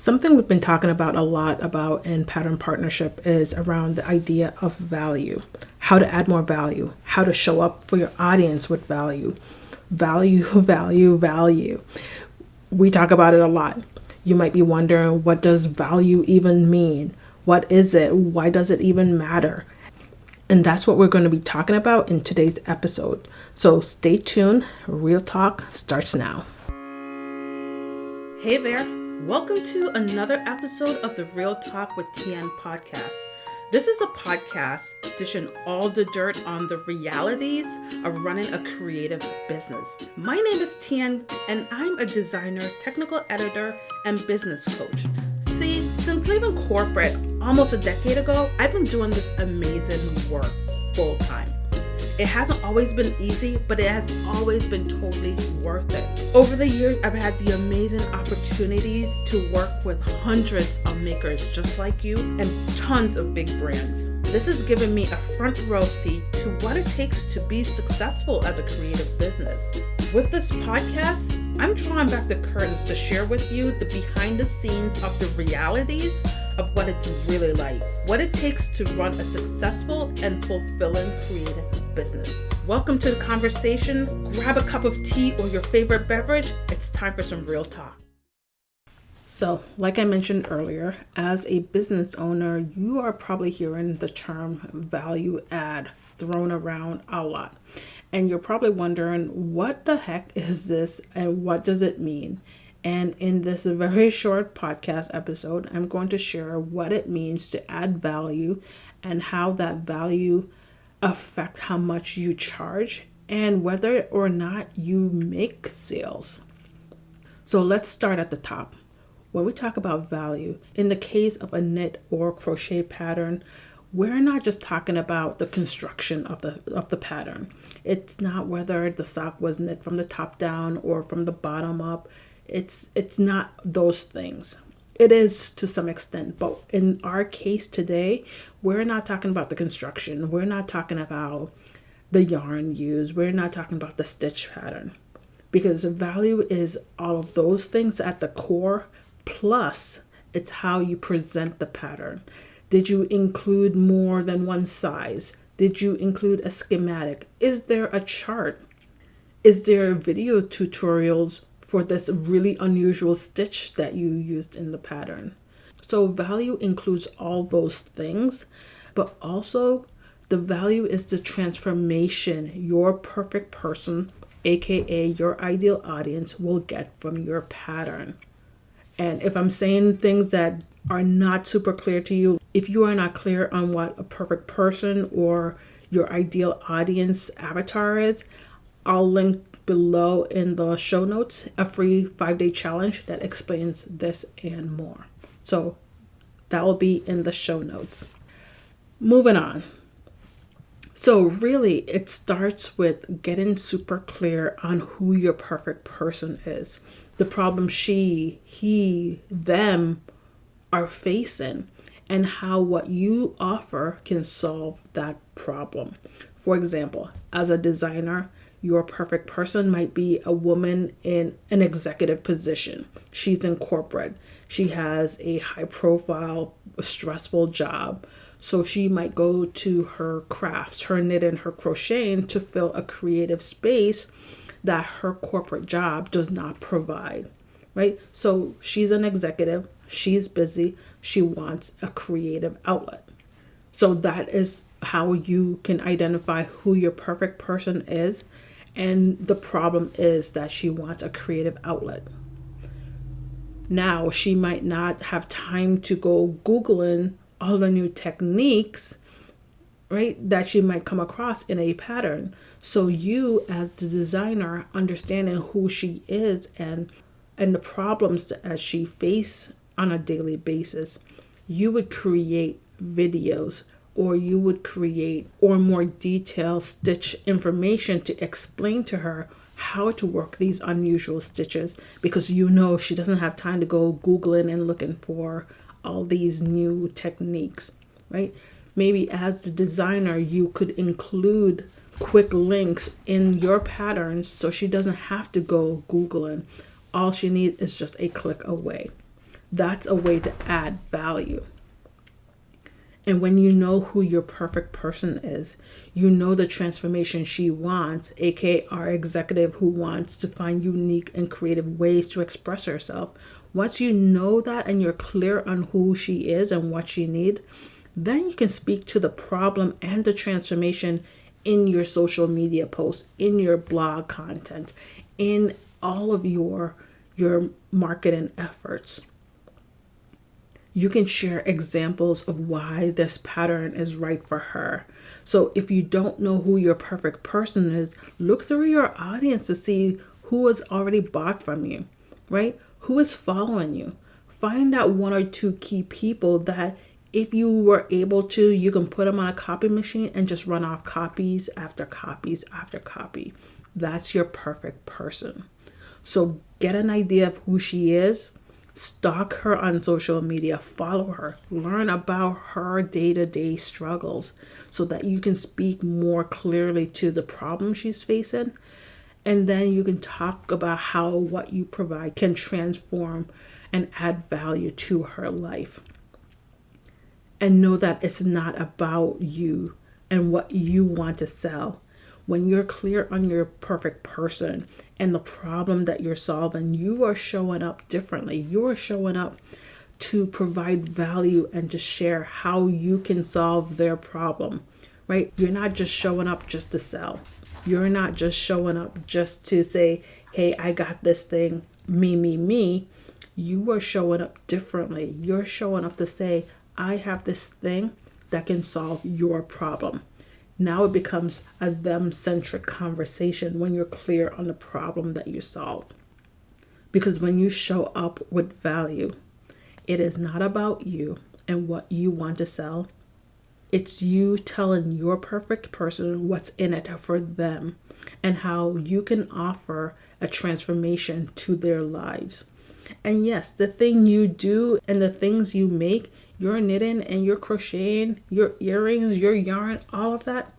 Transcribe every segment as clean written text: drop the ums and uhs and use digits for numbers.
Something we've been talking about a lot about in pattern partnership is around the idea of value, how to add more value, how to show up for your audience with value. Value, value, value. We talk about it a lot. You might be wondering, what does value even mean? What is it? Why does it even matter? And that's what we're going to be talking about in today's episode. So stay tuned. Real Talk starts now. Hey there. Welcome to another episode of the Real Talk with TN podcast. This is a podcast dishing all the dirt on the realities of running a creative business. My name is TN and I'm a designer, technical editor, and business coach. See, since leaving corporate almost a decade ago, I've been doing this amazing work full time. It hasn't always been easy, but it has always been totally worth it. Over the years, I've had the amazing opportunities to work with hundreds of makers just like you and tons of big brands. This has given me a front row seat to what it takes to be successful as a creative business. With this podcast, I'm drawing back the curtains to share with you the behind the scenes of the realities of what it's really like, what it takes to run a successful and fulfilling creative business. Welcome to the conversation. Grab a cup of tea or your favorite beverage. It's time for some real talk. So, like I mentioned earlier, as a business owner, you are probably hearing the term value add thrown around a lot. And you're probably wondering, what the heck is this and what does it mean? And in this very short podcast episode, I'm going to share what it means to add value and how that value affects how much you charge and whether or not you make sales. So let's start at the top. When we talk about value, in the case of a knit or crochet pattern, we're not just talking about the construction of the pattern. It's not whether the sock was knit from the top down or from the bottom up. It's not those things. It is to some extent, but in our case today, we're not talking about the construction. We're not talking about the yarn used. We're not talking about the stitch pattern, because value is all of those things at the core, plus it's how you present the pattern. Did you include more than one size? Did you include a schematic? Is there a chart? Is there video tutorials for this really unusual stitch that you used in the pattern? So value includes all those things, but also the value is the transformation your perfect person, aka your ideal audience, will get from your pattern. And if I'm saying things that are not super clear to you, if you are not clear on what a perfect person or your ideal audience avatar is, I'll link below in the show notes a free 5-day challenge that explains this and more. So that will be in the show notes. Moving on. So really, it starts with getting super clear on who your perfect person is, the problem she, he, them are facing, and how what you offer can solve that problem. For example, as a designer, your perfect person might be a woman in an executive position. She's in corporate. She has a high profile, stressful job. So she might go to her crafts, her knitting, her crocheting to fill a creative space that her corporate job does not provide, right? So she's an executive. She's busy. She wants a creative outlet. So that is how you can identify who your perfect person is. And the problem is that she wants a creative outlet. Now, she might not have time to go Googling all the new techniques, right, that she might come across in a pattern. So you, as the designer, understanding who she is and the problems that she faces on a daily basis, you would create videos, or you would create or more detailed stitch information to explain to her how to work these unusual stitches, because you know she doesn't have time to go Googling and looking for all these new techniques, right? Maybe as the designer, you could include quick links in your patterns so she doesn't have to go Googling. All she needs is just a click away. That's a way to add value. And when you know who your perfect person is, you know the transformation she wants, aka our executive who wants to find unique and creative ways to express herself. Once you know that and you're clear on who she is and what she needs, then you can speak to the problem and the transformation in your social media posts, in your blog content, in all of your marketing efforts. You can share examples of why this pattern is right for her. So if you don't know who your perfect person is, look through your audience to see who has already bought from you, right? Who is following you. Find out one or two key people that if you were able to, you can put them on a copy machine and just run off copies after copies after copy. That's your perfect person. So get an idea of who she is. Stalk her on social media, follow her, learn about her day-to-day struggles so that you can speak more clearly to the problem she's facing. And then you can talk about how what you provide can transform and add value to her life. And know that it's not about you and what you want to sell. When you're clear on your perfect person and the problem that you're solving, you are showing up differently. You are showing up to provide value and to share how you can solve their problem, right? You're not just showing up just to sell. You're not just showing up just to say, hey, I got this thing, me. You are showing up differently. You're showing up to say, I have this thing that can solve your problem. Now it becomes a them-centric conversation when you're clear on the problem that you solve. Because when you show up with value, it is not about you and what you want to sell. It's you telling your perfect person what's in it for them and how you can offer a transformation to their lives. And yes, the thing you do and the things you make, your knitting and your crocheting, your earrings, your yarn, all of that,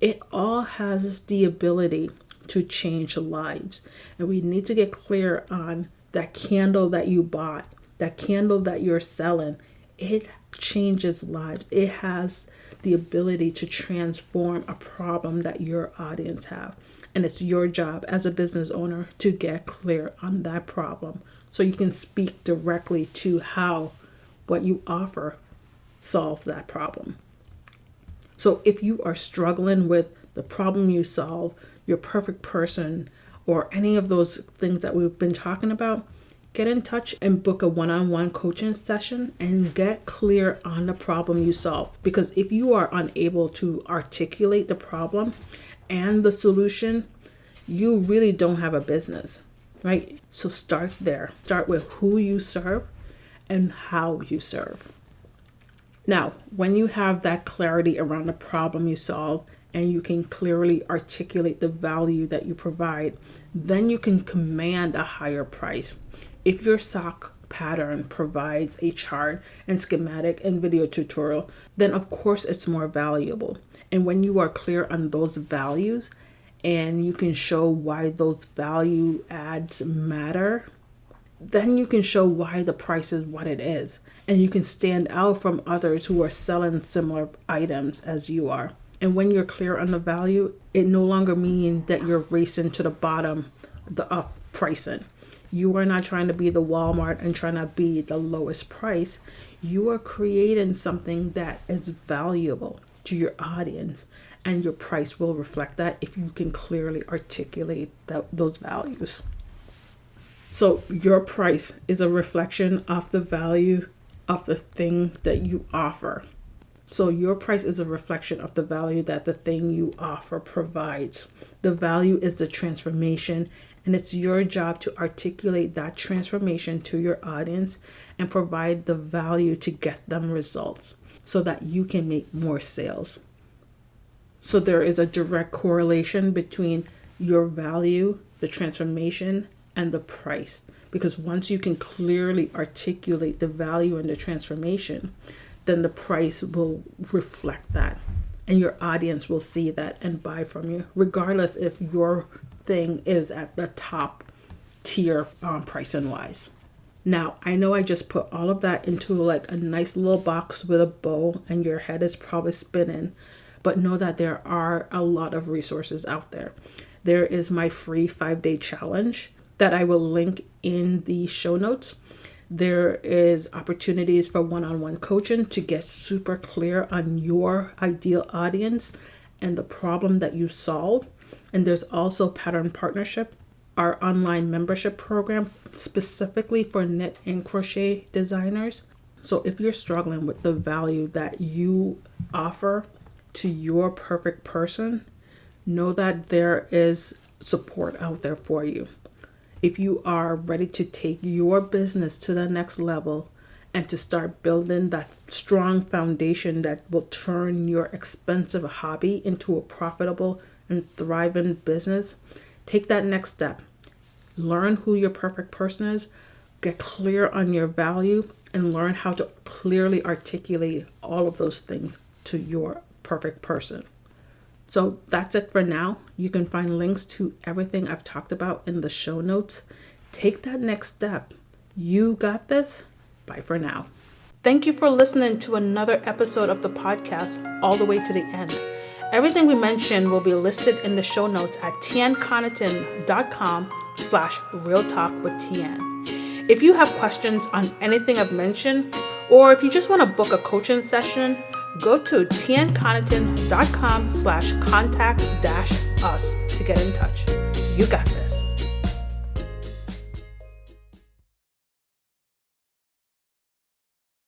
it all has the ability to change lives. And we need to get clear on that candle that you bought, that candle that you're selling. It changes lives. It has the ability to transform a problem that your audience have. And it's your job as a business owner to get clear on that problem so you can speak directly to how what you offer solves that problem. So if you are struggling with the problem you solve, your perfect person, or any of those things that we've been talking about, get in touch and book a one-on-one coaching session and get clear on the problem you solve. Because if you are unable to articulate the problem and the solution, you really don't have a business, right? So start there. Start with who you serve and how you serve. Now, when you have that clarity around the problem you solve and you can clearly articulate the value that you provide, then you can command a higher price. If your sock pattern provides a chart and schematic and video tutorial, then of course it's more valuable. And when you are clear on those values and you can show why those value adds matter, then you can show why the price is what it is. And you can stand out from others who are selling similar items as you are. And when you're clear on the value, it no longer means that you're racing to the bottom of pricing. You are not trying to be the Walmart and trying to be the lowest price. You are creating something that is valuable to your audience, and your price will reflect that if you can clearly articulate those values. So your price is a reflection of the value of the thing that you offer. So your price is a reflection of the value that the thing you offer provides. The value is the transformation, and it's your job to articulate that transformation to your audience and provide the value to get them results so that you can make more sales. So there is a direct correlation between your value, the transformation, and the price. Because once you can clearly articulate the value and the transformation, then the price will reflect that. And your audience will see that and buy from you, regardless if your thing is at the top tier pricing wise. Now, I know I just put all of that into like a nice little box with a bow, and your head is probably spinning, but know that there are a lot of resources out there. There is my free 5-day challenge that I will link in the show notes. There is opportunities for one-on-one coaching to get super clear on your ideal audience and the problem that you solve. And there's also Pattern Partnership, our online membership program specifically for knit and crochet designers. So if you're struggling with the value that you offer to your perfect person, know that there is support out there for you. If you are ready to take your business to the next level and to start building that strong foundation that will turn your expensive hobby into a profitable and thriving business, take that next step. Learn who your perfect person is, get clear on your value, and learn how to clearly articulate all of those things to your perfect person. So that's it for now. You can find links to everything I've talked about in the show notes. Take that next step. You got this. Bye for now. Thank you for listening to another episode of the podcast all the way to the end. Everything we mentioned will be listed in the show notes at tianconnerton.com/realtalkwithtn. If you have questions on anything I've mentioned, or if you just want to book a coaching session, go to tianconnerton.com/contact-us to get in touch. You got this.